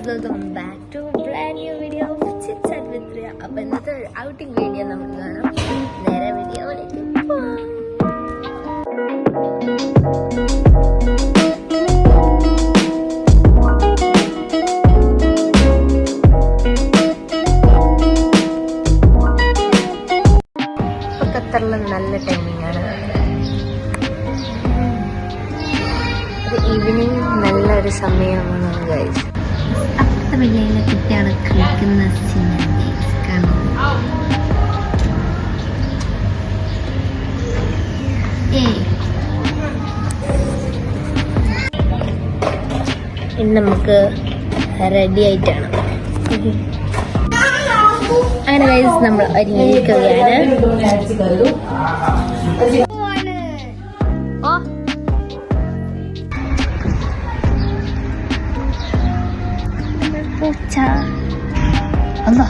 Welcome back to brand new video of chit chat with Riya. അപ്പോൾ ഇന്നത്തെ outing video നമുക്ക് കാണാം. നേരെ വീഡിയോയിലേക്ക് പോകാം. ഇപ്പോൾ ഖത്തറിൽ നല്ല ടൈമിംഗ് ആണ്. ഈവനിങ് നല്ലൊരു സമയമാണ് ഗൈസ്. അപ്പുറത്തെ വലിയ കുട്ടിയാണ് കളിക്കുന്ന ഇന്ന് നമുക്ക് റെഡി ആയിട്ടാണ്. അങ്ങനെ ഗൈസ് നമ്മൾ ഒരുങ്ങിയിരിക്കുകയാണ്. Allah.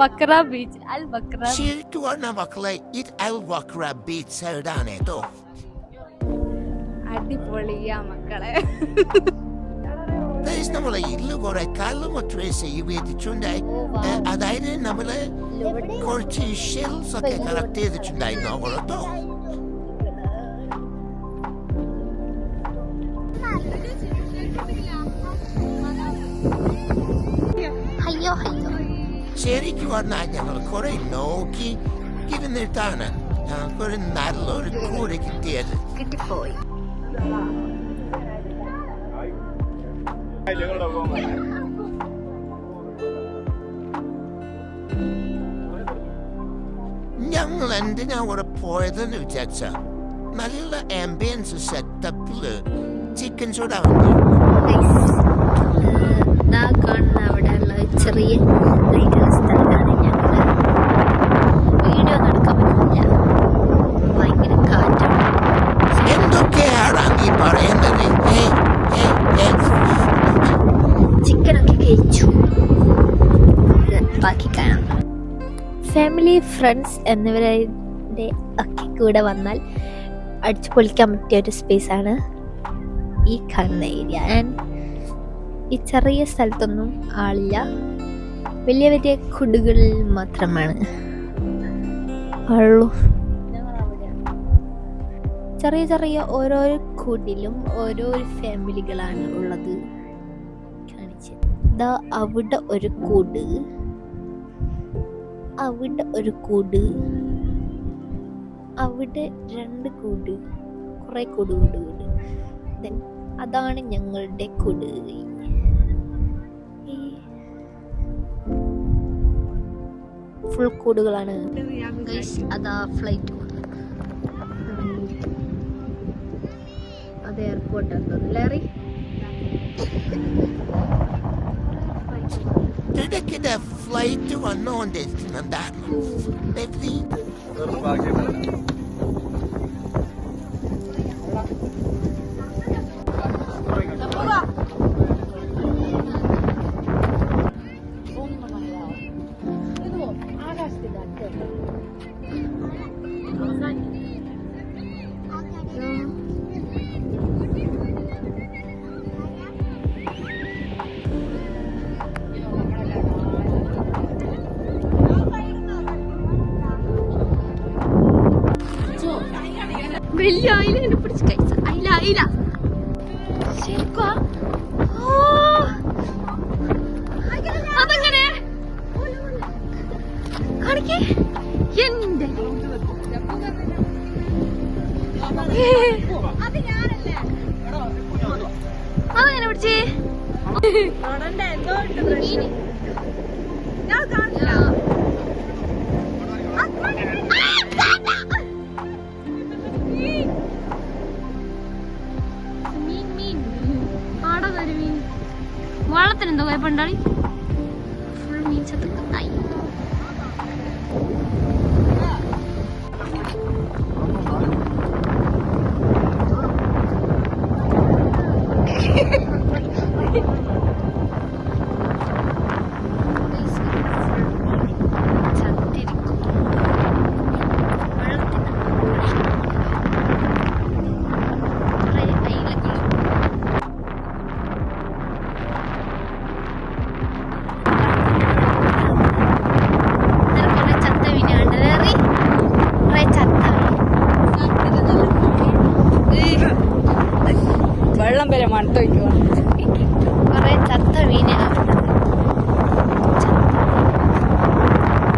വക്ര ബീച്ച് അൽ വക്ര മക്കളെ ഇത് അൽ വക്ര ബീച്ച് എവിടാണ് കേട്ടോ. അടിപൊളിയാ മക്കളെ. നമ്മളെ ഇതില് കുറെ കല്ലും ട്രേസ് ചെയ്തിട്ടുണ്ടായി. അതായത് നമ്മള് കുറച്ച് ഷെൽസ് ഒക്കെ കളക്ട് ചെയ്തിട്ടുണ്ടായിരുന്നു അവിടത്തോ. ശരിക്കും പറഞ്ഞാൽ ഞങ്ങൾ കുറെ നോക്കി ഇരുന്നിട്ടാണ് ഞങ്ങൾക്കൊരു നല്ലൊരു കൂടെ കിട്ടിപ്പോയി. ഞങ്ങൾ എന്തിനാ അവിടെ പോയതെന്ന് വിചാരിച്ച നല്ല ആംബിയൻസ് സെറ്റപ്പില് ചിക്കൻ ചൂടാവുന്നു. കാണുന്ന അവിടെയുള്ള ചെറിയ സ്ഥലത്താണ് ഞങ്ങൾ. വീഡിയോ നടക്കാൻ പറ്റില്ല, ഭയങ്കര കാറ്റാണ്. എന്തൊക്കെയാണ് നീ പറയുന്നത്? ചിക്കനൊക്കെ കഴിച്ചു. ബാക്കി കാണാം. ഫാമിലി, ഫ്രണ്ട്സ് എന്നിവരുടെ ഒക്കെ കൂടെ വന്നാൽ അടിച്ചു പൊളിക്കാൻ പറ്റിയ ഒരു സ്പേസാണ് ഈ കാണുന്ന ഏരിയ. ആൻഡ് ഈ ചെറിയ സ്ഥലത്തൊന്നും ആളില്ല, വലിയ വലിയ കുടുകളിൽ മാത്രമാണ് ഉള്ളൂ. ചെറിയ ചെറിയ ഓരോരോ കുടിലും ഓരോരോ ഫാമിലികളാണ് ഉള്ളത്. കാണിച്ചത് ദാ അവിടെ ഒരു കൂട്, അവിടെ ഒരു കൂട്, അവിടെ രണ്ട് കൂട്, കുറെ കൂട്. ദെൻ അതാണ് ഞങ്ങളുടെ കൂട്. ഫുൾ കൂടുകളാണ്. അതാ ഫ്ലൈറ്റ്, അത് എയർപോർട്ടാണ്. ലേറി ഇടയ്ക്കിടെ ഫ്ലൈറ്റ് വന്നുകൊണ്ടിരിക്കുന്നുണ്ടായിരുന്നു. വലിയ അയില പിടിച്ച് കഴിച്ച അയില ശരിക്കാ അതെങ്ങനെ കാണിക്കേ എന്റെ അതെങ്ങനെ പിടിച്ചേ വള്ളത്തിനെന്തോ കുഴപ്പമുണ്ടാളി ഫുൾ മീൻ ചത്തുണ്ടായി വെള്ളം വരെ മണ്ട വയ്ക്കുക കൊറേ ചത്ത മീന്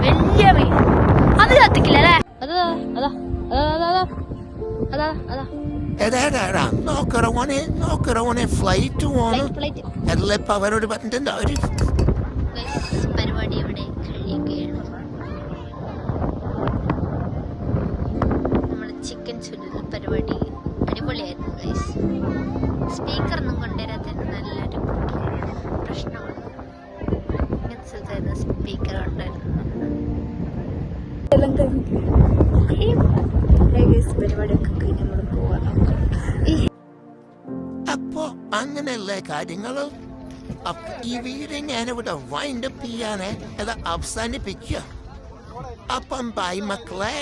വലിയ മീൻ അത് കത്തിക്കില്ല അല്ലേ അതാ അതാ അതാ അതാ അതാ എടാ നോക്കറവനെ ഫ്ലൈറ്റ് പോകണം അല്ല ഇപ്പൊ അവരോട് പറഞ്ഞിട്ടുണ്ട് അവര് പരിപാടി ഇവിടെ കഴിയുകയാണ് നമ്മുടെ ചിക്കൻ ചുരുൾ പരിപാടി അടിപൊളിയായിരുന്നു ഗൈസ് സ്പീക്കറൊന്നും കൊണ്ടുവരാത്തതിന് നല്ലൊരു പ്രശ്നമാണ് ഇങ്ങനത്തെ സ്ഥലത്തായിരുന്നു സ്പീക്കർ ഉണ്ടായിരുന്നു പരിപാടിയൊക്കെ കഴിഞ്ഞ് നമ്മൾ പോവാം അപ്പോ അങ്ങനെയല്ലേ കാര്യങ്ങള് ഈ വീഡിയോ ഞാനിവിടെ വൈൻഡപ്പ് ചെയ്യാനേ അത് അവസാനിപ്പിക്കുക അപ്പം ബൈ മക്കളെ